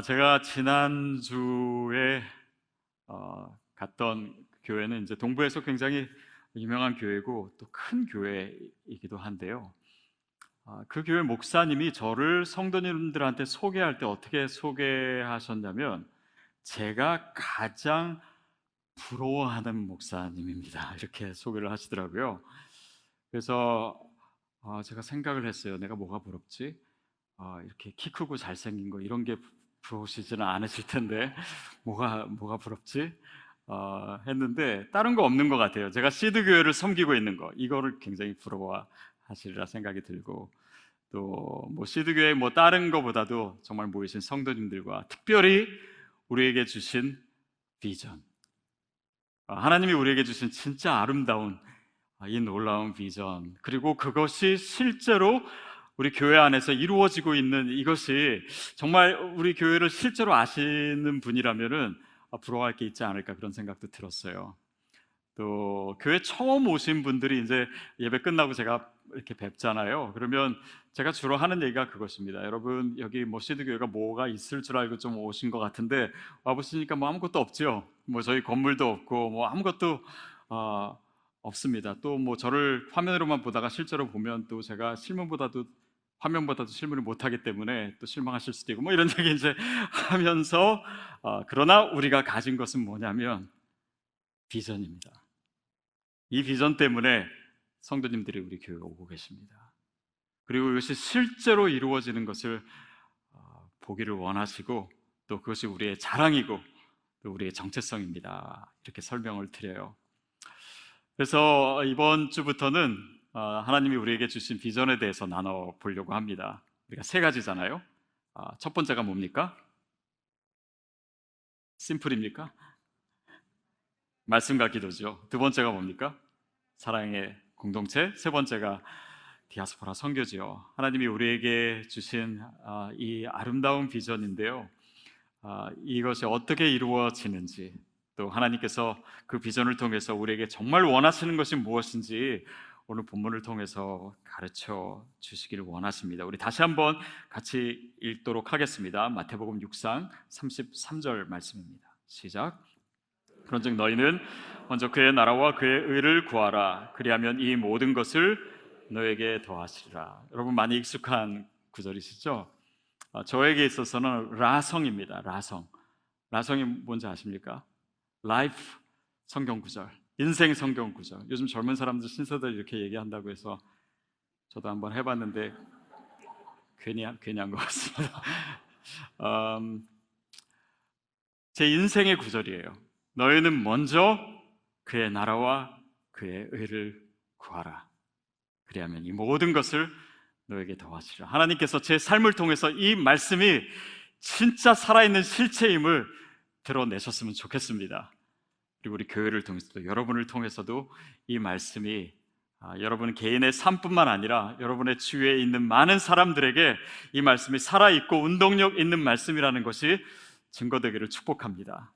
제가 지난주에 갔던 교회는 이제 동부에서 굉장히 유명한 교회고 또 큰 교회이기도 한데요. 그 교회 목사님이 저를 성도님들한테 소개할 때 어떻게 소개하셨냐면 제가 가장 부러워하는 목사님입니다. 이렇게 소개를 하시더라고요. 그래서 제가 생각을 했어요. 내가 뭐가 부럽지? 이렇게 키 크고 잘생긴 거 이런 게 부러우시지는 않으실 텐데 뭐가 부럽지? 했는데 다른 거 없는 것 같아요. 제가 시드 교회를 섬기고 있는 거 이거를 굉장히 부러워하시리라 생각이 들고 또 뭐 시드 교회 뭐 다른 거보다도 정말 모이신 성도님들과 특별히 우리에게 주신 비전, 하나님이 우리에게 주신 진짜 아름다운 이 놀라운 비전, 그리고 그것이 실제로 우리 교회 안에서 이루어지고 있는 이것이 정말 우리 교회를 실제로 아시는 분이라면은 부러워할 게 있지 않을까 그런 생각도 들었어요. 또 교회 처음 오신 분들이 이제 예배 끝나고 제가 이렇게 뵙잖아요. 그러면 제가 주로 하는 얘기가 그것입니다. 여러분 여기 뭐 시드 교회가 뭐가 있을 줄 알고 좀 오신 것 같은데 와 보시니까 뭐 아무것도 없죠. 뭐 저희 건물도 없고 뭐 아무것도 어, 없습니다. 또 뭐 저를 화면으로만 보다가 실제로 보면 또 제가 실물보다도 화면보다도 실물을 못하기 때문에 또 실망하실 수도 있고 뭐 이런 얘기 이제 하면서 그러나 우리가 가진 것은 뭐냐면 비전입니다. 이 비전 때문에 성도님들이 우리 교회에 오고 계십니다. 그리고 이것이 실제로 이루어지는 것을 보기를 원하시고 또 그것이 우리의 자랑이고 또 우리의 정체성입니다. 이렇게 설명을 드려요. 그래서 이번 주부터는 하나님이 우리에게 주신 비전에 대해서 나눠보려고 합니다. 우리가 세 가지잖아요. 첫 번째가 뭡니까? 심플입니까? 말씀과 기도죠. 두 번째가 뭡니까? 사랑의 공동체. 세 번째가 디아스포라 선교지요. 하나님이 우리에게 주신 이 아름다운 비전인데요. 이것이 어떻게 이루어지는지 또 하나님께서 그 비전을 통해서 우리에게 정말 원하시는 것이 무엇인지 오늘 본문을 통해서 가르쳐 주시기를 원하십니다. 우리 다시 한번 같이 읽도록 하겠습니다. 마태복음 6장 33절 말씀입니다. 시작. 그런즉 너희는 먼저 그의 나라와 그의 의를 구하라. 그리하면 이 모든 것을 너에게 더하시리라. 여러분 많이 익숙한 구절이시죠? 저에게 있어서는 라성입니다. 라성이 뭔지 아십니까? 라이프 성경 구절, 인생 성경 구절. 요즘 젊은 사람들 신세대 이렇게 얘기한다고 해서 저도 한번 해봤는데 괜히 한 것 같습니다. 제 인생의 구절이에요. 너희는 먼저 그의 나라와 그의 의를 구하라. 그리하면 이 모든 것을 너에게 더하시라. 하나님께서 제 삶을 통해서 이 말씀이 진짜 살아있는 실체임을 드러내셨으면 좋겠습니다. 그리고 우리 교회를 통해서도 여러분을 통해서도 이 말씀이 여러분 개인의 삶뿐만 아니라 여러분의 주위에 있는 많은 사람들에게 이 말씀이 살아있고 운동력 있는 말씀이라는 것이 증거되기를 축복합니다.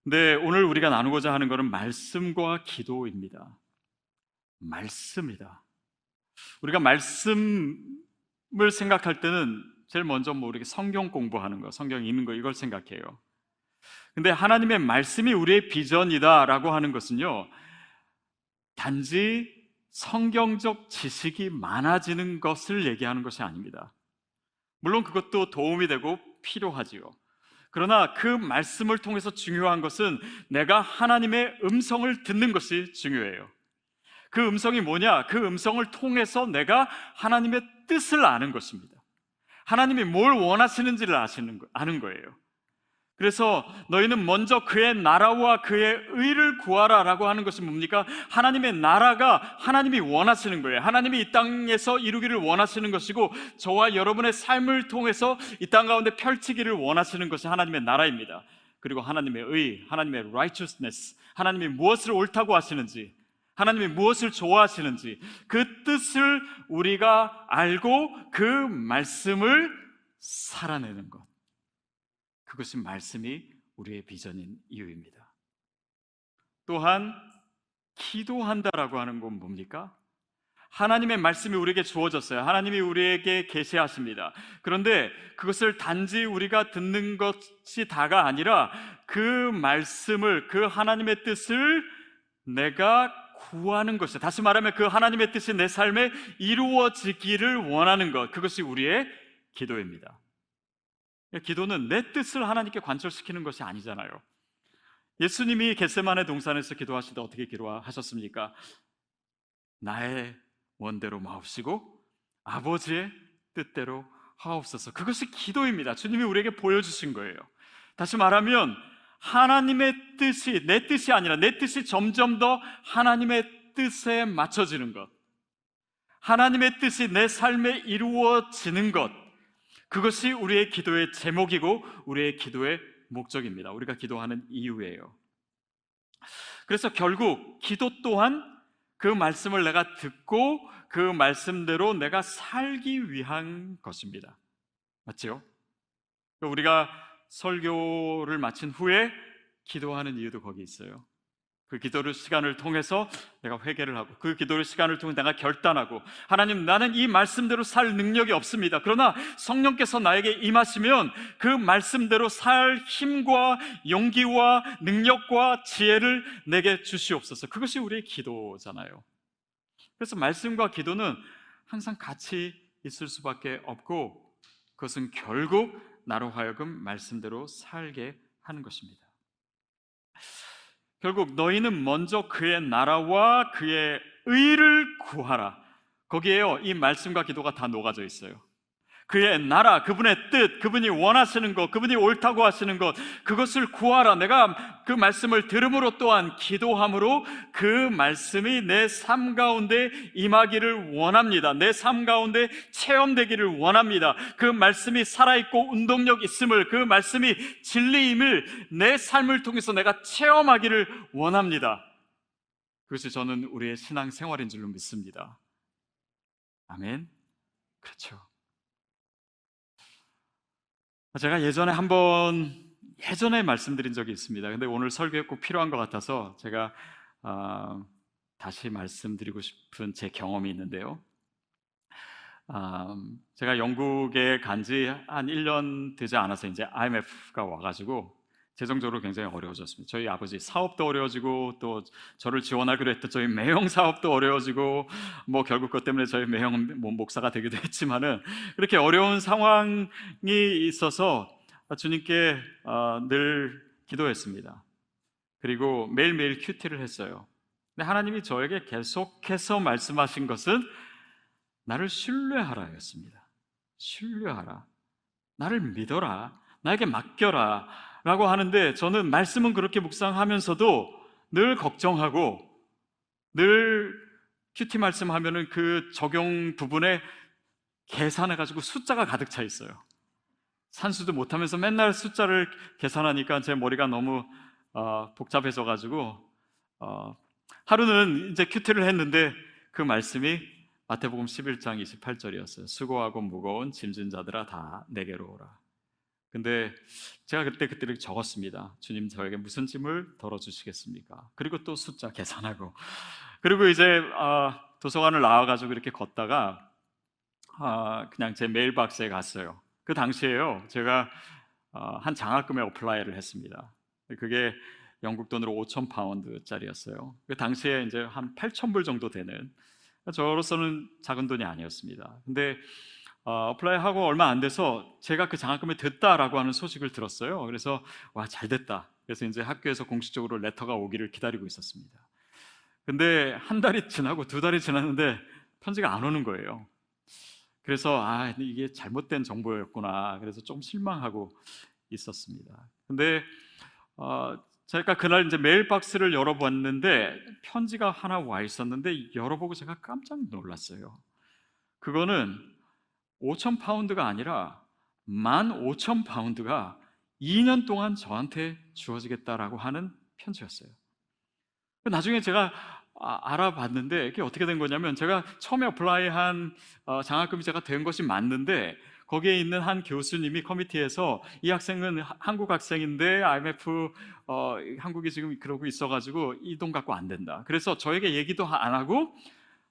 근데 오늘 우리가 나누고자 하는 것은 말씀과 기도입니다. 말씀이다. 우리가 말씀을 생각할 때는 제일 먼저 뭐 우리가 성경 공부하는 거, 성경 읽는 거 이걸 생각해요. 근데 하나님의 말씀이 우리의 비전이다라고 하는 것은요, 단지 성경적 지식이 많아지는 것을 얘기하는 것이 아닙니다. 물론 그것도 도움이 되고 필요하지요. 그러나 그 말씀을 통해서 중요한 것은 내가 하나님의 음성을 듣는 것이 중요해요. 그 음성이 뭐냐? 그 음성을 통해서 내가 하나님의 뜻을 아는 것입니다. 하나님이 뭘 원하시는지를 아는 거예요. 그래서 너희는 먼저 그의 나라와 그의 의를 구하라 라고 하는 것은 뭡니까? 하나님의 나라가 하나님이 원하시는 거예요. 하나님이 이 땅에서 이루기를 원하시는 것이고 저와 여러분의 삶을 통해서 이 땅 가운데 펼치기를 원하시는 것이 하나님의 나라입니다. 그리고 하나님의 의, 하나님의 righteousness, 하나님이 무엇을 옳다고 하시는지, 하나님이 무엇을 좋아하시는지 그 뜻을 우리가 알고 그 말씀을 살아내는 것, 그것이 말씀이 우리의 비전인 이유입니다. 또한 기도한다라고 하는 건 뭡니까? 하나님의 말씀이 우리에게 주어졌어요. 하나님이 우리에게 계시하십니다. 그런데 그것을 단지 우리가 듣는 것이 다가 아니라 그 말씀을, 그 하나님의 뜻을 내가 구하는 것이죠. 다시 말하면 그 하나님의 뜻이 내 삶에 이루어지기를 원하는 것, 그것이 우리의 기도입니다. 기도는 내 뜻을 하나님께 관철시키는 것이 아니잖아요. 예수님이 겟세마네 동산에서 기도하실 때 어떻게 기도하셨습니까? 나의 원대로 마옵시고 아버지의 뜻대로 하옵소서. 그것이 기도입니다. 주님이 우리에게 보여주신 거예요. 다시 말하면 하나님의 뜻이 내 뜻이 아니라 내 뜻이 점점 더 하나님의 뜻에 맞춰지는 것, 하나님의 뜻이 내 삶에 이루어지는 것, 그것이 우리의 기도의 제목이고 우리의 기도의 목적입니다. 우리가 기도하는 이유예요. 그래서 결국 기도 또한 그 말씀을 내가 듣고 그 말씀대로 내가 살기 위한 것입니다. 맞죠? 우리가 설교를 마친 후에 기도하는 이유도 거기 있어요. 그 기도의 시간을 통해서 내가 회개를 하고 그 기도의 시간을 통해 내가 결단하고, 하나님, 나는 이 말씀대로 살 능력이 없습니다. 그러나 성령께서 나에게 임하시면 그 말씀대로 살 힘과 용기와 능력과 지혜를 내게 주시옵소서. 그것이 우리의 기도잖아요. 그래서 말씀과 기도는 항상 같이 있을 수밖에 없고, 그것은 결국 나로 하여금 말씀대로 살게 하는 것입니다. 결국 너희는 먼저 그의 나라와 그의 의를 구하라. 거기에요, 이 말씀과 기도가 다 녹아져 있어요. 그의 나라, 그분의 뜻, 그분이 원하시는 것, 그분이 옳다고 하시는 것, 그것을 구하라. 내가 그 말씀을 들음으로 또한 기도함으로 그 말씀이 내 삶 가운데 임하기를 원합니다. 내 삶 가운데 체험되기를 원합니다. 그 말씀이 살아있고 운동력 있음을, 그 말씀이 진리임을 내 삶을 통해서 내가 체험하기를 원합니다. 그것이 저는 우리의 신앙생활인 줄로 믿습니다. 아멘. 그렇죠. 제가 예전에 말씀드린 적이 있습니다. 근데 오늘 설교에 꼭 필요한 것 같아서 제가 다시 말씀드리고 싶은 제 경험이 있는데요. 제가 영국에 간 지 한 1년 되지 않아서 이제 IMF가 와가지고 재정적으로 굉장히 어려워졌습니다. 저희 아버지 사업도 어려워지고, 또 저를 지원하기로 했던 저희 매형 사업도 어려워지고, 뭐 결국 그것 때문에 저희 매형은 목사가 되기도 했지만은, 그렇게 어려운 상황이 있어서 주님께 늘 기도했습니다. 그리고 매일매일 큐티를 했어요. 근데 하나님이 저에게 계속해서 말씀하신 것은 나를 신뢰하라 였습니다. 신뢰하라, 나를 믿어라, 나에게 맡겨라 라고 하는데, 저는 말씀은 그렇게 묵상하면서도 늘 걱정하고, 늘 큐티 말씀하면은 그 적용 부분에 계산해가지고 숫자가 가득 차 있어요. 산수도 못하면서 맨날 숫자를 계산하니까 제 머리가 너무 복잡해져가지고 하루는 이제 큐티를 했는데 그 말씀이 마태복음 11장 28절이었어요. 수고하고 무거운 짐진 자들아 다 내게로 오라. 근데 제가 그때 이렇게 적었습니다. 주님, 저에게 무슨 짐을 덜어주시겠습니까? 그리고 또 숫자 계산하고, 그리고 이제 도서관을 나와가지고 이렇게 걷다가 그냥 제 메일박스에 갔어요. 그 당시에요, 제가 한 장학금에 어플라이를 했습니다. 그게 영국 돈으로 5,000파운드짜리였어요. 그 당시에 이제 한 8,000불 정도 되는, 저로서는 작은 돈이 아니었습니다. 근데 어플라이하고 얼마 안 돼서 제가 그 장학금이 됐다라고 하는 소식을 들었어요. 그래서 와, 잘 됐다. 그래서 이제 학교에서 공식적으로 레터가 오기를 기다리고 있었습니다. 근데 한 달이 지나고 두 달이 지났는데 편지가 안 오는 거예요. 그래서 이게 잘못된 정보였구나. 그래서 좀 실망하고 있었습니다. 근데 제가 그날 이제 메일박스를 열어봤는데 편지가 하나 와 있었는데, 열어보고 제가 깜짝 놀랐어요. 그거는 5,000파운드가 아니라 15,000파운드가 2년 동안 저한테 주어지겠다라고 하는 편지였어요. 나중에 제가 알아봤는데 이게 어떻게 된 거냐면, 제가 처음에 어플라이한 장학금이 제가 된 것이 맞는데, 거기에 있는 한 교수님이 커미티에서 이 학생은 한국 학생인데 IMF 한국이 지금 그러고 있어가지고 이 돈 갖고 안 된다. 그래서 저에게 얘기도 안 하고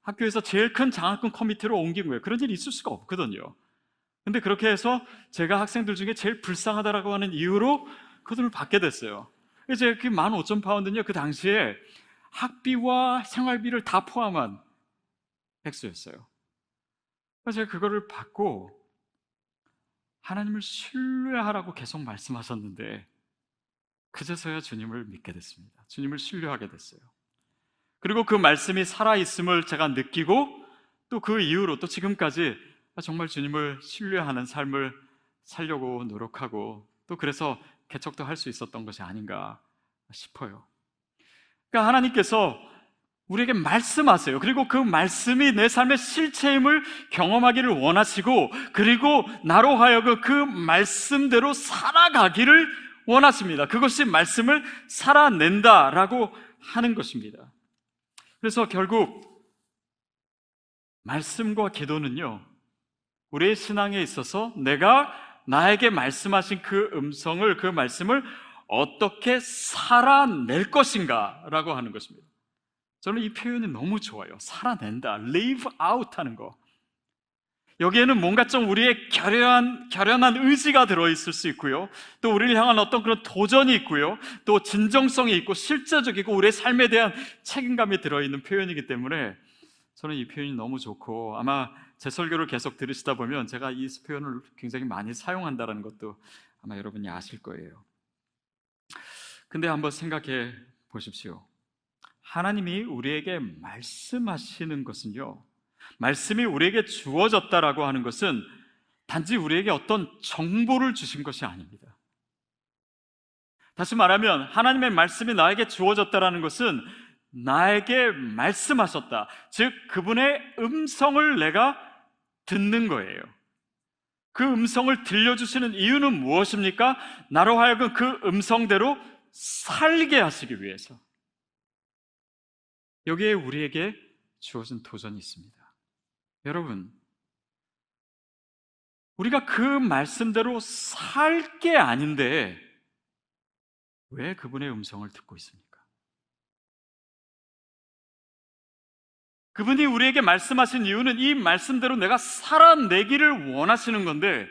학교에서 제일 큰 장학금 커미티로 옮긴 거예요. 그런 일이 있을 수가 없거든요. 근데 그렇게 해서 제가 학생들 중에 제일 불쌍하다라고 하는 이유로 그 돈을 받게 됐어요. 이제 그 15,000파운드는요, 그 당시에 학비와 생활비를 다 포함한 액수였어요. 그래서 제가 그거를 받고 하나님을 신뢰하라고 계속 말씀하셨는데 그제서야 주님을 믿게 됐습니다. 주님을 신뢰하게 됐어요. 그리고 그 말씀이 살아있음을 제가 느끼고 또 그 이후로 또 지금까지 정말 주님을 신뢰하는 삶을 살려고 노력하고 또 그래서 개척도 할 수 있었던 것이 아닌가 싶어요. 그러니까 하나님께서 우리에게 말씀하세요. 그리고 그 말씀이 내 삶의 실체임을 경험하기를 원하시고 그리고 나로 하여금 그 말씀대로 살아가기를 원하십니다. 그것이 말씀을 살아낸다라고 하는 것입니다. 그래서 결국 말씀과 기도는요, 우리의 신앙에 있어서 내가 나에게 말씀하신 그 음성을, 그 말씀을 어떻게 살아낼 것인가 라고 하는 것입니다. 저는 이 표현이 너무 좋아요. 살아낸다, live out 하는 거. 여기에는 뭔가 좀 우리의 결연한 의지가 들어있을 수 있고요, 또 우리를 향한 어떤 그런 도전이 있고요, 또 진정성이 있고 실제적이고 우리의 삶에 대한 책임감이 들어있는 표현이기 때문에 저는 이 표현이 너무 좋고, 아마 제 설교를 계속 들으시다 보면 제가 이 표현을 굉장히 많이 사용한다는 것도 아마 여러분이 아실 거예요. 근데 한번 생각해 보십시오. 하나님이 우리에게 말씀하시는 것은요, 말씀이 우리에게 주어졌다라고 하는 것은 단지 우리에게 어떤 정보를 주신 것이 아닙니다. 다시 말하면 하나님의 말씀이 나에게 주어졌다라는 것은 나에게 말씀하셨다, 즉 그분의 음성을 내가 듣는 거예요. 그 음성을 들려주시는 이유는 무엇입니까? 나로 하여금 그 음성대로 살게 하시기 위해서. 여기에 우리에게 주어진 도전이 있습니다. 여러분, 우리가 그 말씀대로 살 게 아닌데 왜 그분의 음성을 듣고 있습니까? 그분이 우리에게 말씀하신 이유는 이 말씀대로 내가 살아내기를 원하시는 건데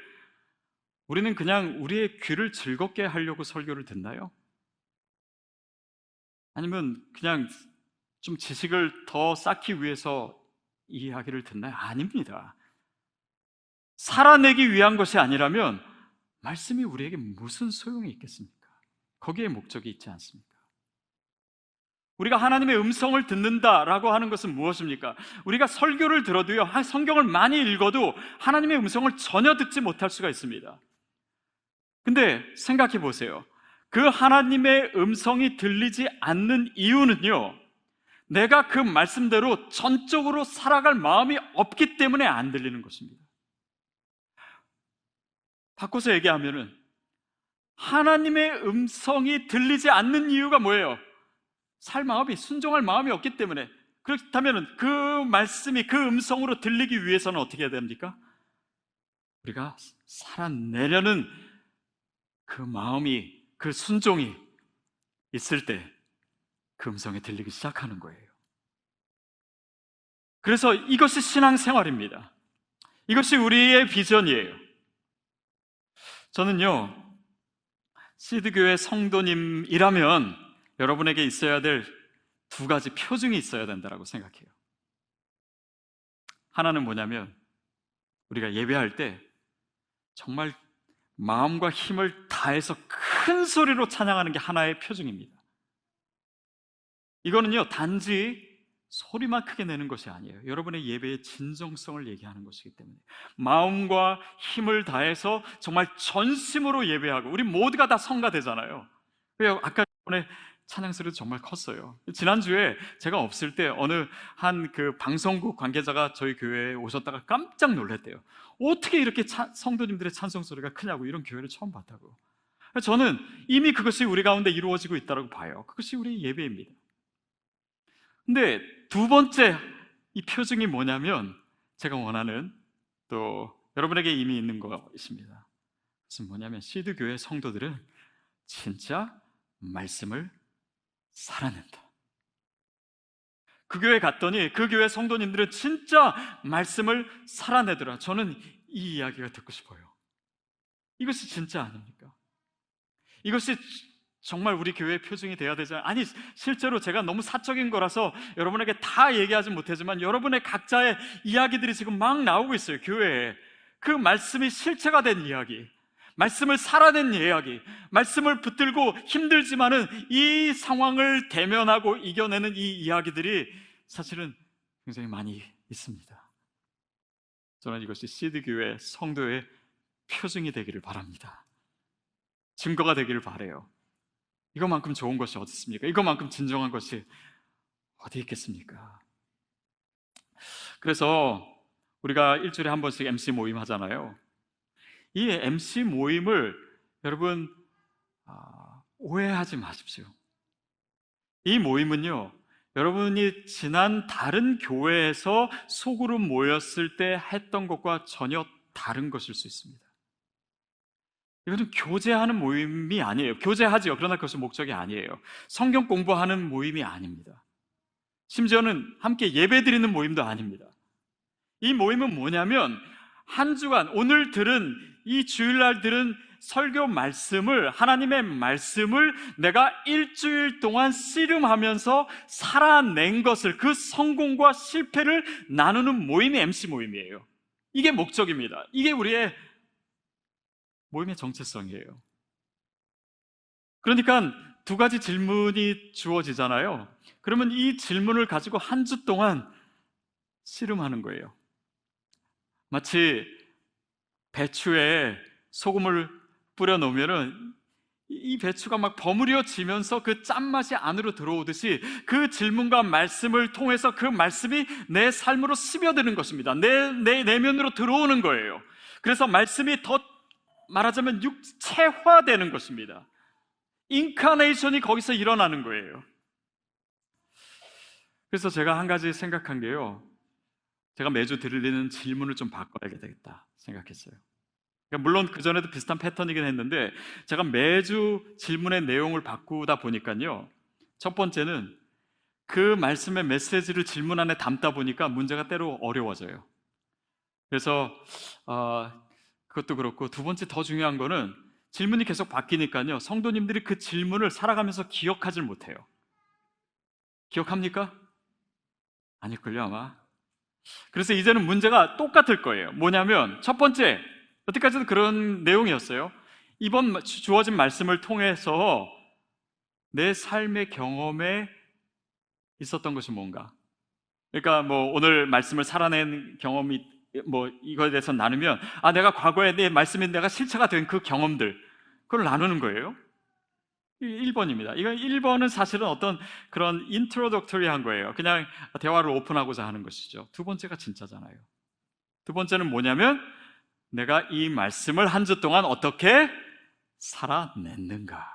우리는 그냥 우리의 귀를 즐겁게 하려고 설교를 듣나요? 아니면 그냥 좀 지식을 더 쌓기 위해서 이 이야기를 듣나요? 아닙니다. 살아내기 위한 것이 아니라면 말씀이 우리에게 무슨 소용이 있겠습니까? 거기에 목적이 있지 않습니까? 우리가 하나님의 음성을 듣는다라고 하는 것은 무엇입니까? 우리가 설교를 들어도요, 성경을 많이 읽어도 하나님의 음성을 전혀 듣지 못할 수가 있습니다. 근데 생각해 보세요. 그 하나님의 음성이 들리지 않는 이유는요, 내가 그 말씀대로 전적으로 살아갈 마음이 없기 때문에 안 들리는 것입니다. 바꿔서 얘기하면은 하나님의 음성이 들리지 않는 이유가 뭐예요? 살 마음이, 순종할 마음이 없기 때문에. 그렇다면 그 말씀이 그 음성으로 들리기 위해서는 어떻게 해야 됩니까? 우리가 살아내려는 그 마음이, 그 순종이 있을 때 그 음성이 들리기 시작하는 거예요. 그래서 이것이 신앙생활입니다. 이것이 우리의 비전이에요. 저는요, 시드교회 성도님이라면 여러분에게 있어야 될 두 가지 표징이 있어야 된다고 생각해요. 하나는 뭐냐면 우리가 예배할 때 정말 마음과 힘을 다해서 큰 소리로 찬양하는 게 하나의 표징입니다. 이거는요, 단지 소리만 크게 내는 것이 아니에요. 여러분의 예배의 진정성을 얘기하는 것이기 때문에 마음과 힘을 다해서 정말 전심으로 예배하고, 우리 모두가 다 성가되잖아요. 아까 전에 찬양 소리도 정말 컸어요. 지난주에 제가 없을 때 어느 한 그 방송국 관계자가 저희 교회에 오셨다가 깜짝 놀랐대요. 어떻게 이렇게 성도님들의 찬송 소리가 크냐고, 이런 교회를 처음 봤다고. 저는 이미 그것이 우리 가운데 이루어지고 있다고 봐요. 그것이 우리 예배입니다. 근데 두 번째 이 표징이 뭐냐면 제가 원하는, 또 여러분에게 이미 있는 것입니다. 그것은 뭐냐면 시드교회 성도들은 진짜 말씀을 살아낸다. 그 교회 갔더니 그 교회 성도님들은 진짜 말씀을 살아내더라. 저는 이 이야기가 듣고 싶어요. 이것이 진짜 아닙니까? 이것이 정말 우리 교회의 표징이 되어야 되잖아요. 아니, 실제로 제가 너무 사적인 거라서 여러분에게 다 얘기하지 못하지만 여러분의 각자의 이야기들이 지금 막 나오고 있어요. 교회에 그 말씀이 실체가 된 이야기, 말씀을 살아낸 이야기, 말씀을 붙들고 힘들지만은 이 상황을 대면하고 이겨내는 이 이야기들이 사실은 굉장히 많이 있습니다. 저는 이것이 시드교회 성도의 표징이 되기를 바랍니다. 증거가 되기를 바라요. 이거만큼 좋은 것이 어디 있습니까? 이거만큼 진정한 것이 어디 있겠습니까? 그래서 우리가 일주일에 한 번씩 MC 모임 하잖아요. 이 MC 모임을 여러분 오해하지 마십시오. 이 모임은요, 여러분이 지난 다른 교회에서 소그룹 모였을 때 했던 것과 전혀 다른 것일 수 있습니다. 이것은 교제하는 모임이 아니에요. 교제하지요. 그러나 그것이 목적이 아니에요. 성경 공부하는 모임이 아닙니다. 심지어는 함께 예배 드리는 모임도 아닙니다. 이 모임은 뭐냐면 한 주간 오늘 들은 이 주일날 들은 설교 말씀을, 하나님의 말씀을 내가 일주일 동안 씨름하면서 살아낸 것을, 그 성공과 실패를 나누는 모임이 MC 모임이에요. 이게 목적입니다. 이게 우리의 모임의 정체성이에요. 그러니까 두 가지 질문이 주어지잖아요. 그러면 이 질문을 가지고 한 주 동안 씨름하는 거예요. 마치 배추에 소금을 뿌려 놓으면은 이 배추가 막 버무려지면서 그 짠맛이 안으로 들어오듯이 그 질문과 말씀을 통해서 그 말씀이 내 삶으로 스며드는 것입니다. 내 내면으로 들어오는 거예요. 그래서 말씀이 더 말하자면 육체화되는 것입니다. 인카네이션이 거기서 일어나는 거예요. 그래서 제가 한 가지 생각한 게요, 제가 매주 드리는 질문을 좀 바꿔야 되겠다 생각했어요. 그러니까 물론 그전에도 비슷한 패턴이긴 했는데 제가 매주 질문의 내용을 바꾸다 보니까요, 첫 번째는 그 말씀의 메시지를 질문 안에 담다 보니까 문제가 때로 어려워져요. 그래서 그것도 그렇고, 두 번째 더 중요한 거는 질문이 계속 바뀌니까요, 성도님들이 그 질문을 살아가면서 기억하질 못해요. 기억합니까? 아닐걸요 아마. 그래서 이제는 문제가 똑같을 거예요. 뭐냐면 첫 번째, 여태까지도 그런 내용이었어요. 이번 주어진 말씀을 통해서 내 삶의 경험에 있었던 것이 뭔가, 그러니까 뭐 오늘 말씀을 살아낸 경험이 뭐 이거에 대해서 나누면 내가 과거에 내 말씀이 내가 실체가 된 그 경험들, 그걸 나누는 거예요. 1번입니다. 이건 1번은 사실은 어떤 그런 인트로덕터리한 거예요. 그냥 대화를 오픈하고자 하는 것이죠. 두 번째가 진짜잖아요. 두 번째는 뭐냐면 내가 이 말씀을 한 주 동안 어떻게 살아냈는가,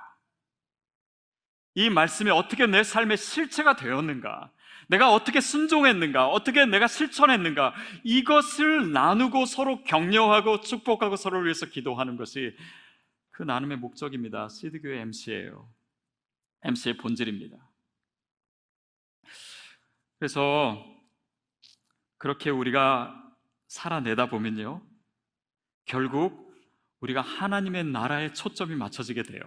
이 말씀이 어떻게 내 삶의 실체가 되었는가, 내가 어떻게 순종했는가, 어떻게 내가 실천했는가, 이것을 나누고 서로 격려하고 축복하고 서로를 위해서 기도하는 것이 그 나눔의 목적입니다. 시드교회 MC예요. MC의 본질입니다. 그래서 그렇게 우리가 살아내다 보면요, 결국 우리가 하나님의 나라에 초점이 맞춰지게 돼요.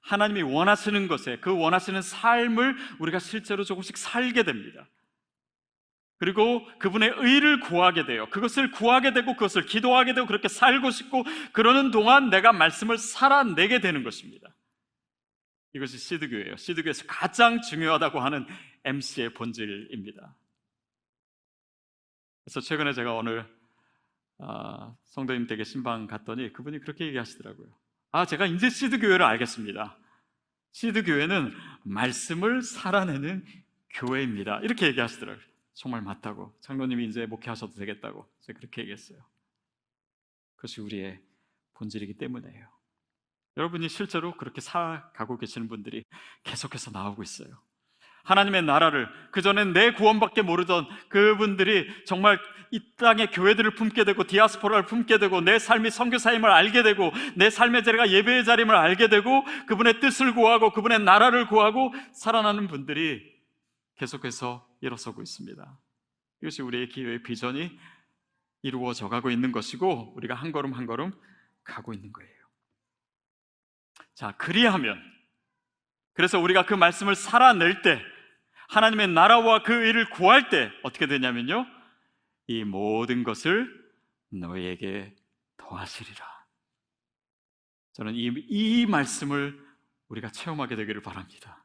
하나님이 원하시는 것에, 그 원하시는 삶을 우리가 실제로 조금씩 살게 됩니다. 그리고 그분의 의를 구하게 돼요. 그것을 구하게 되고 그것을 기도하게 되고 그렇게 살고 싶고, 그러는 동안 내가 말씀을 살아내게 되는 것입니다. 이것이 시드교회예요. 시드교회에서 가장 중요하다고 하는 MC의 본질입니다. 그래서 최근에 제가 오늘 성도님 댁에 신방 갔더니 그분이 그렇게 얘기하시더라고요. 제가 이제 시드교회를 알겠습니다. 시드교회는 말씀을 살아내는 교회입니다. 이렇게 얘기하시더라고요. 정말 맞다고, 장로님이 이제 목회하셔도 되겠다고 제가 그렇게 얘기했어요. 그것이 우리의 본질이기 때문이에요. 여러분이 실제로 그렇게 살아가고 계시는 분들이 계속해서 나오고 있어요. 하나님의 나라를, 그전엔 내 구원밖에 모르던 그분들이 정말 이 땅의 교회들을 품게 되고 디아스포라를 품게 되고 내 삶이 선교사임을 알게 되고 내 삶의 자리가 예배의 자리임을 알게 되고 그분의 뜻을 구하고 그분의 나라를 구하고 살아나는 분들이 계속해서 일어서고 있습니다. 이것이 우리의 기회의 비전이 이루어져 가고 있는 것이고 우리가 한 걸음 한 걸음 가고 있는 거예요. 자, 그래서 우리가 그 말씀을 살아낼 때, 하나님의 나라와 그 의를 구할 때 어떻게 되냐면요, 이 모든 것을 너희에게 더하시리라. 저는 이 말씀을 우리가 체험하게 되기를 바랍니다.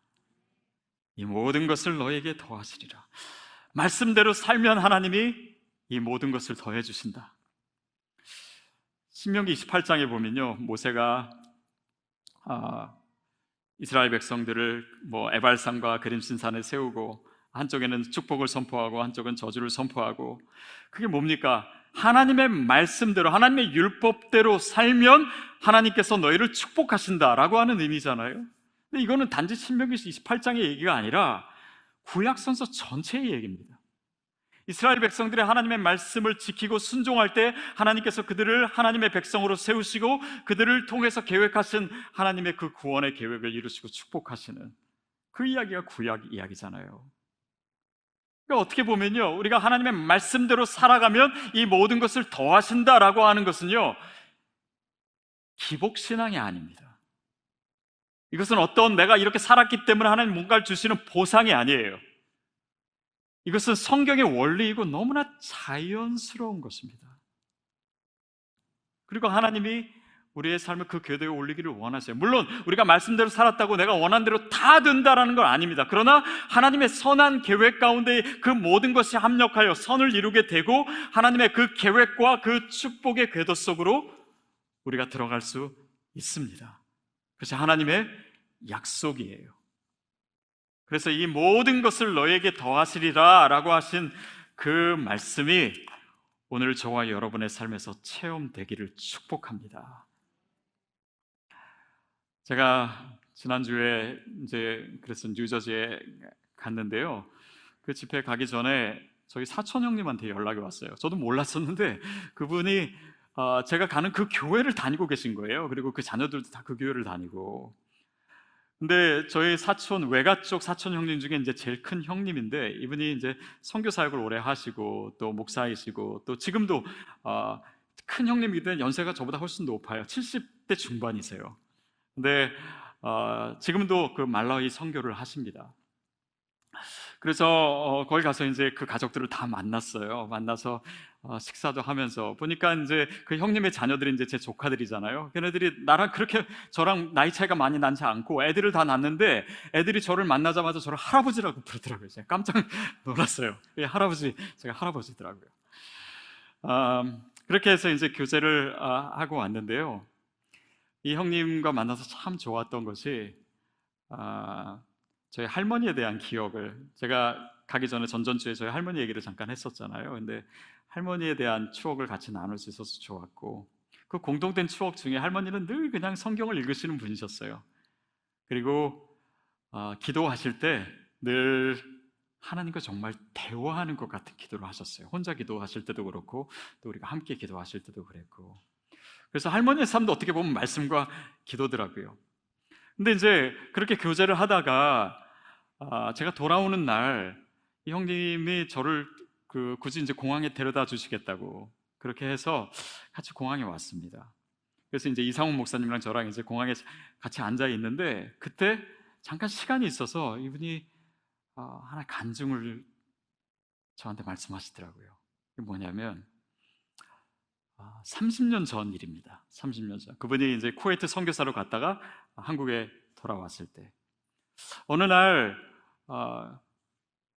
이 모든 것을 너희에게 더하시리라. 말씀대로 살면 하나님이 이 모든 것을 더해 주신다. 신명기 28장에 보면요, 모세가 이스라엘 백성들을 에발산과 그림신산에 세우고 한쪽에는 축복을 선포하고 한쪽은 저주를 선포하고, 그게 뭡니까? 하나님의 말씀대로, 하나님의 율법대로 살면 하나님께서 너희를 축복하신다라고 하는 의미잖아요. 근데 이거는 단지 신명기 28장의 얘기가 아니라 구약성서 전체의 얘기입니다. 이스라엘 백성들이 하나님의 말씀을 지키고 순종할 때 하나님께서 그들을 하나님의 백성으로 세우시고 그들을 통해서 계획하신 하나님의 그 구원의 계획을 이루시고 축복하시는 그 이야기가 구약 이야기잖아요. 그러니까 어떻게 보면요, 우리가 하나님의 말씀대로 살아가면 이 모든 것을 더하신다라고 하는 것은요, 기복신앙이 아닙니다. 이것은 어떤 내가 이렇게 살았기 때문에 하나님 뭔가를 주시는 보상이 아니에요. 이것은 성경의 원리이고 너무나 자연스러운 것입니다. 그리고 하나님이 우리의 삶을 그 궤도에 올리기를 원하세요. 물론 우리가 말씀대로 살았다고 내가 원한 대로 다 된다라는 건 아닙니다. 그러나 하나님의 선한 계획 가운데 그 모든 것이 합력하여 선을 이루게 되고 하나님의 그 계획과 그 축복의 궤도 속으로 우리가 들어갈 수 있습니다. 그것이 하나님의 약속이에요. 그래서 이 모든 것을 너에게 더하시리라 라고 하신 그 말씀이 오늘 저와 여러분의 삶에서 체험되기를 축복합니다. 제가 지난주에 그래서 뉴저지에 갔는데요, 그 집회 가기 전에 저희 사촌 형님한테 연락이 왔어요. 저도 몰랐었는데 그분이 제가 가는 그 교회를 다니고 계신 거예요. 그리고 그 자녀들도 다 그 교회를 다니고. 근데 저희 사촌, 외가 쪽 사촌 형님 중에 이제 제일 큰 형님인데, 이분이 이제 선교 사역을 오래 하시고 또 목사이시고 또 지금도 큰 형님이든 연세가 저보다 훨씬 높아요. 70대 중반이세요. 근데 지금도 그 말라위 선교를 하십니다. 그래서 거기 가서 이제 그 가족들을 다 만났어요. 만나서 식사도 하면서 보니까 이제 그 형님의 자녀들이 이제 제 조카들이잖아요. 걔네들이 나랑 그렇게 저랑 나이 차이가 많이 나지 않고 애들을 다 낳았는데 애들이 저를 만나자마자 저를 할아버지라고 부르더라고요. 제가 깜짝 놀랐어요. 제가 할아버지더라고요. 그렇게 해서 이제 교제를 하고 왔는데요. 이 형님과 만나서 참 좋았던 것이 저희 할머니에 대한 기억을, 제가 가기 전에 전전주에 저희 할머니 얘기를 잠깐 했었잖아요. 근데 할머니에 대한 추억을 같이 나눌 수 있어서 좋았고, 그 공동된 추억 중에 할머니는 늘 그냥 성경을 읽으시는 분이셨어요. 그리고 기도하실 때 늘 하나님과 정말 대화하는 것 같은 기도를 하셨어요. 혼자 기도하실 때도 그렇고 또 우리가 함께 기도하실 때도 그랬고. 그래서 할머니의 삶도 어떻게 보면 말씀과 기도더라고요. 근데 이제 그렇게 교제를 하다가 제가 돌아오는 날 이 형님이 저를 굳이 이제 공항에 데려다 주시겠다고 그렇게 해서 같이 공항에 왔습니다. 그래서 이제 이상훈 목사님이랑 저랑 이제 공항에 같이 앉아 있는데, 그때 잠깐 시간이 있어서 이분이 하나 간증을 저한테 말씀하시더라고요. 이게 뭐냐면 30년 전 일입니다. 30년 전. 그분이 이제 쿠웨이트 선교사로 갔다가 한국에 돌아왔을 때 어느 날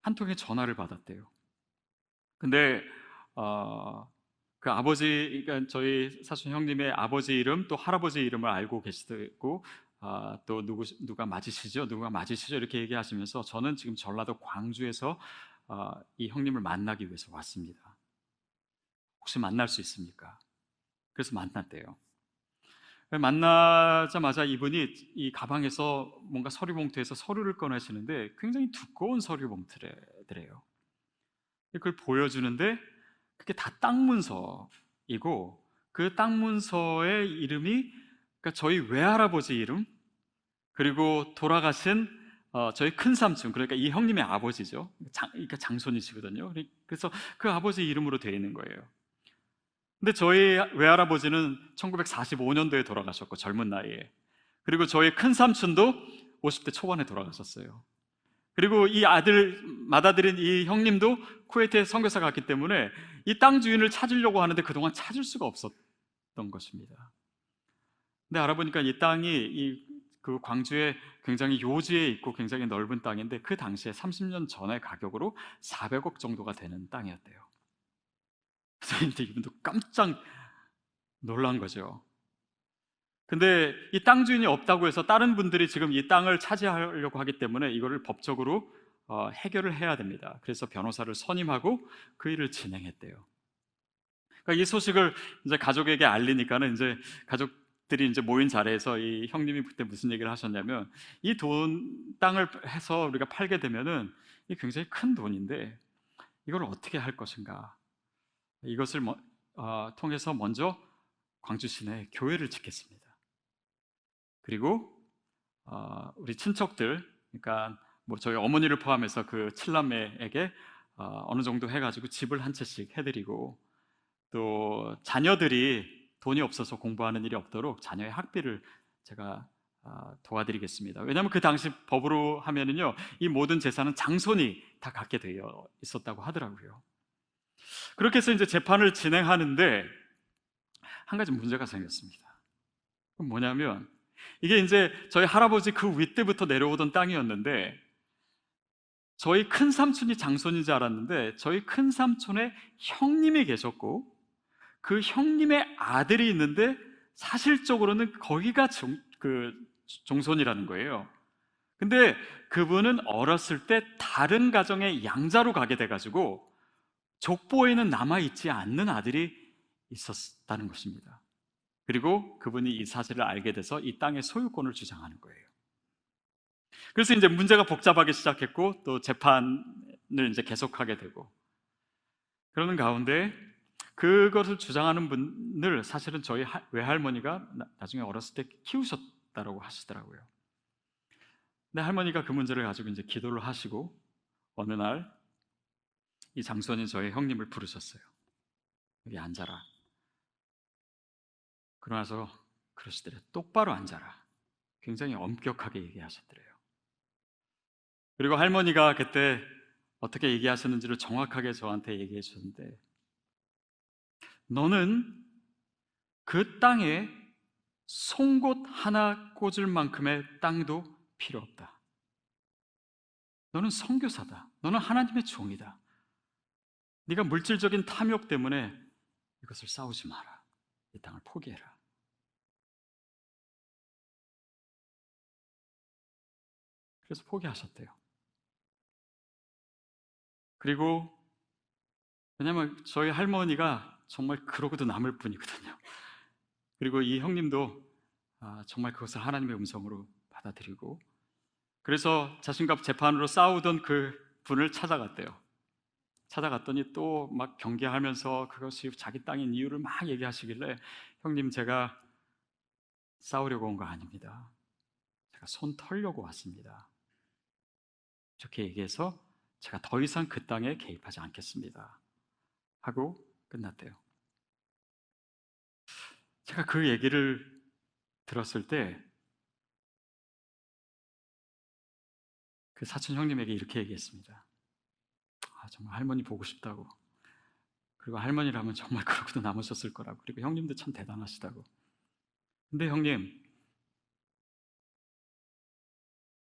한 통의 전화를 받았대요. 근데 그 아버지, 그러니까 저희 사촌 형님의 아버지 이름 또 할아버지 이름을 알고 계시고 또 누가 맞으시죠? 누가 맞으시죠? 이렇게 얘기하시면서 저는 지금 전라도 광주에서 이 형님을 만나기 위해서 왔습니다. 혹시 만날 수 있습니까? 그래서 만났대요. 만나자마자 이분이 이 가방에서 뭔가 서류 봉투에서 서류를 꺼내시는데 굉장히 두꺼운 서류 봉투래요. 그걸 보여주는데 그게 다 땅 문서이고, 그 땅 문서의 이름이 그러니까 저희 외할아버지 이름, 그리고 돌아가신 저희 큰 삼촌, 그러니까 이 형님의 아버지죠. 그러니까 장손이시거든요. 그래서 그 아버지 이름으로 되어 있는 거예요. 근데 저희 외할아버지는 1945년도에 돌아가셨고, 젊은 나이에. 그리고 저희 큰 삼촌도 50대 초반에 돌아가셨어요. 그리고 이 아들 맏아들인 이 형님도 쿠웨이트에 선교사 갔기 때문에 이 땅 주인을 찾으려고 하는데 그동안 찾을 수가 없었던 것입니다. 근데 알아보니까 이 땅이 그 광주에 굉장히 요지에 있고 굉장히 넓은 땅인데, 그 당시에 30년 전의 가격으로 400억 정도가 되는 땅이었대요. 그래서 이분도 깜짝 놀란 거죠. 근데 이 땅 주인이 없다고 해서 다른 분들이 지금 이 땅을 차지하려고 하기 때문에 이거를 법적으로 해결을 해야 됩니다. 그래서 변호사를 선임하고 그 일을 진행했대요. 그러니까 이 소식을 이제 가족에게 알리니까는 이제 가족들이 이제 모인 자리에서 이 형님이 그때 무슨 얘기를 하셨냐면, 이 땅을 해서 우리가 팔게 되면은 이 굉장히 큰 돈인데 이걸 어떻게 할 것인가? 이것을 통해서 먼저 광주 시내에 교회를 짓겠습니다. 그리고 우리 친척들, 그러니까 뭐 저희 어머니를 포함해서 그 칠남매에게 어느 정도 해가지고 집을 한 채씩 해드리고, 또 자녀들이 돈이 없어서 공부하는 일이 없도록 자녀의 학비를 제가 도와드리겠습니다. 왜냐하면 그 당시 법으로 하면은요, 이 모든 재산은 장손이 다 갖게 되어 있었다고 하더라고요. 그렇게 해서 이제 재판을 진행하는데 한 가지 문제가 생겼습니다. 그건 뭐냐면, 이게 이제 저희 할아버지 그 윗때부터 내려오던 땅이었는데, 저희 큰 삼촌이 장손인 줄 알았는데 저희 큰 삼촌의 형님이 계셨고, 그 형님의 아들이 있는데 사실적으로는 거기가 종손이라는 거예요. 근데 그분은 어렸을 때 다른 가정의 양자로 가게 돼가지고 족보에는 남아있지 않는 아들이 있었다는 것입니다. 그리고 그분이 이 사실을 알게 돼서 이 땅의 소유권을 주장하는 거예요. 그래서 이제 문제가 복잡하게 시작했고, 또 재판을 이제 계속하게 되고, 그러는 가운데 그것을 주장하는 분을 사실은 저희 외할머니가 나중에 어렸을 때 키우셨다고 하시더라고요. 근데 할머니가 그 문제를 가지고 이제 기도를 하시고, 어느 날 이 장손인 저희 형님을 부르셨어요. 여기 앉아라. 그러나서 그러시더래요. 똑바로 앉아라. 굉장히 엄격하게 얘기하셨더래요. 그리고 할머니가 그때 어떻게 얘기하셨는지를 정확하게 저한테 얘기해 주셨는데, 너는 그 땅에 송곳 하나 꽂을 만큼의 땅도 필요 없다. 너는 선교사다. 너는 하나님의 종이다. 네가 물질적인 탐욕 때문에 이것을 싸우지 마라. 이 땅을 포기해라. 그래서 포기하셨대요. 그리고 왜냐면 저희 할머니가 정말 그러고도 남을 뿐이거든요. 그리고 이 형님도 정말 그것을 하나님의 음성으로 받아들이고, 그래서 자신과 재판으로 싸우던 그 분을 찾아갔대요. 찾아갔더니 또 막 경계하면서 그것이 자기 땅인 이유를 막 얘기하시길래, 형님, 제가 싸우려고 온 거 아닙니다. 제가 손 털려고 왔습니다. 이렇게 얘기해서 제가 더 이상 그 땅에 개입하지 않겠습니다 하고 끝났대요. 제가 그 얘기를 들었을 때 그 사촌 형님에게 이렇게 얘기했습니다. 정말 할머니 보고 싶다고, 그리고 할머니라면 정말 그러고도 남으셨을 거라고, 그리고 형님도 참 대단하시다고. 근데 형님,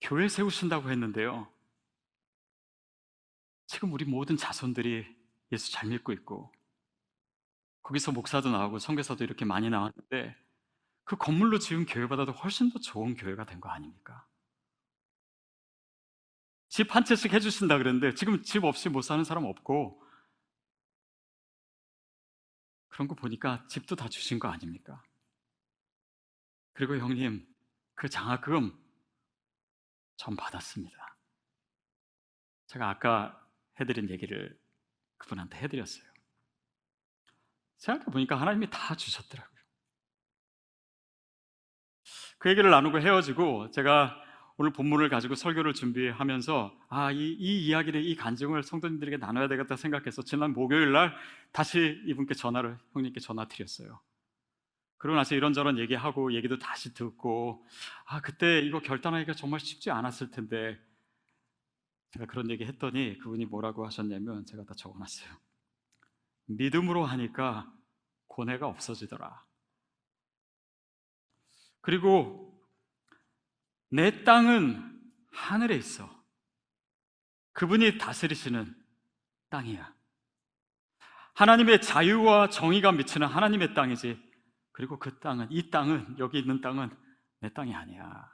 교회 세우신다고 했는데요, 지금 우리 모든 자손들이 예수 잘 믿고 있고, 거기서 목사도 나오고 선교사도 이렇게 많이 나왔는데, 그 건물로 지은 교회보다도 훨씬 더 좋은 교회가 된 거 아닙니까? 집 한 채씩 해주신다 그랬는데 지금 집 없이 못 사는 사람 없고, 그런 거 보니까 집도 다 주신 거 아닙니까? 그리고 형님, 그 장학금 전 받았습니다. 제가 아까 해드린 얘기를 그분한테 해드렸어요. 생각해보니까 하나님이 다 주셨더라고요. 그 얘기를 나누고 헤어지고, 제가 오늘 본문을 가지고 설교를 준비하면서 이 이야기를, 이 간증을 성도님들에게 나눠야 되겠다 생각해서 지난 목요일 날 다시 이분께 형님께 전화 드렸어요. 그러고 나서 이런저런 얘기하고 얘기도 다시 듣고 그때 이거 결단하기가 정말 쉽지 않았을 텐데, 제가 그런 얘기 했더니 그분이 뭐라고 하셨냐면, 제가 다 적어놨어요. 믿음으로 하니까 고뇌가 없어지더라. 그리고 내 땅은 하늘에 있어. 그분이 다스리시는 땅이야. 하나님의 자유와 정의가 미치는 하나님의 땅이지. 그리고 이 땅은, 여기 있는 땅은 내 땅이 아니야.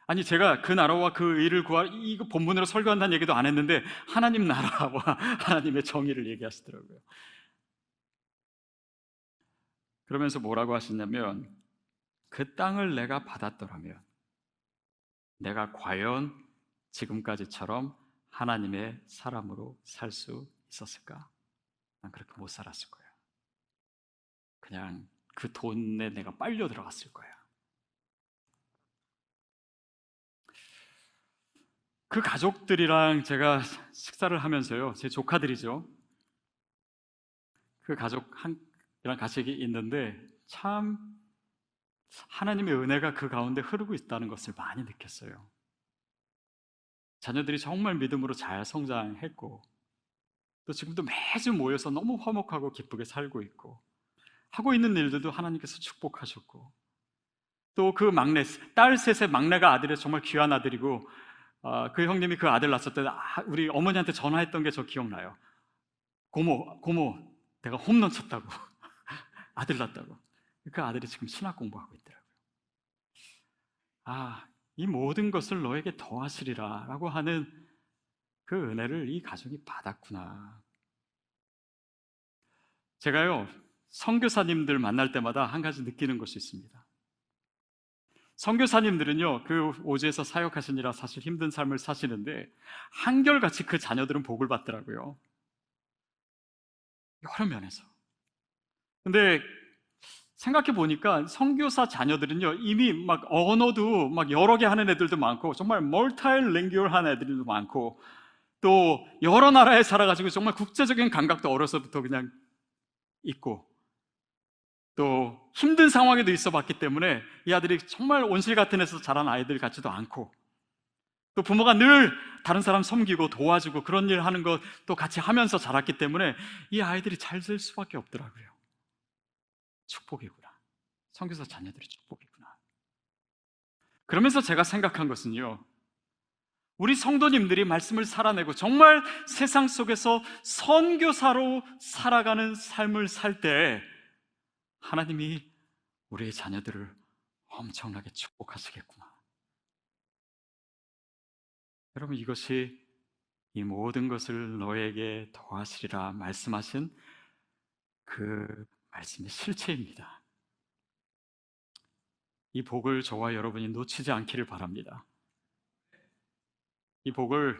아니, 제가 그 나라와 그 의를 이거 본문으로 설교한다는 얘기도 안 했는데 하나님 나라와 하나님의 정의를 얘기하시더라고요. 그러면서 뭐라고 하시냐면, 그 땅을 내가 받았더라면 내가 과연 지금까지처럼 하나님의 사람으로 살 수 있었을까? 난 그렇게 못 살았을 거야. 그냥 그 돈에 내가 빨려 들어갔을 거야. 그 가족들이랑 제가 식사를 하면서요, 제 조카들이죠, 그 가족이랑 같이 있는데 참 하나님의 은혜가 그 가운데 흐르고 있다는 것을 많이 느꼈어요. 자녀들이 정말 믿음으로 잘 성장했고, 또 지금도 매주 모여서 너무 화목하고 기쁘게 살고 있고, 하고 있는 일들도 하나님께서 축복하셨고, 또 그 막내, 딸 셋의 막내가 아들이 정말 귀한 아들이고, 그 형님이 그 아들 낳았을 때 우리 어머니한테 전화했던 게 저 기억나요. 고모, 내가 홈런 쳤다고. 아들 낳았다고. 그 아들이 지금 신학 공부하고 있더라고요. 이 모든 것을 너에게 더하시리라 라고 하는 그 은혜를 이 가족이 받았구나. 제가요, 선교사님들 만날 때마다 한 가지 느끼는 것이 있습니다. 선교사님들은요, 그 오지에서 사역하시느라 사실 힘든 삶을 사시는데 한결같이 그 자녀들은 복을 받더라고요. 여러 면에서. 근데 생각해 보니까 선교사 자녀들은요, 이미 막 언어도 막 여러 개 하는 애들도 많고, 정말 멀티랭귀얼한 애들도 많고, 또 여러 나라에 살아가지고 정말 국제적인 감각도 어려서부터 그냥 있고, 또 힘든 상황에도 있어 봤기 때문에 이 아들이 정말 온실 같은 데서 자란 아이들 같지도 않고, 또 부모가 늘 다른 사람 섬기고 도와주고 그런 일 하는 것도 같이 하면서 자랐기 때문에 이 아이들이 잘 될 수밖에 없더라고요. 축복이구나. 선교사 자녀들이 축복이구나. 그러면서 제가 생각한 것은요, 우리 성도님들이 말씀을 살아내고 정말 세상 속에서 선교사로 살아가는 삶을 살 때 하나님이 우리의 자녀들을 엄청나게 축복하시겠구나. 여러분, 이것이 이 모든 것을 너에게 더하시리라 말씀하신 그 말씀의 실체입니다. 이 복을 저와 여러분이 놓치지 않기를 바랍니다. 이 복을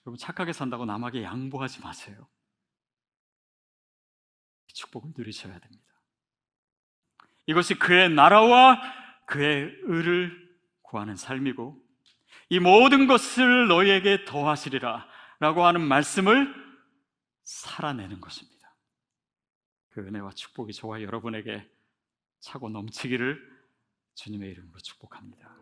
여러분 착하게 산다고 남에게 양보하지 마세요. 이 축복을 누리셔야 됩니다. 이것이 그의 나라와 그의 의를 구하는 삶이고, 이 모든 것을 너희에게 더하시리라 라고 하는 말씀을 살아내는 것입니다. 그 은혜와 축복이 저와 여러분에게 차고 넘치기를 주님의 이름으로 축복합니다.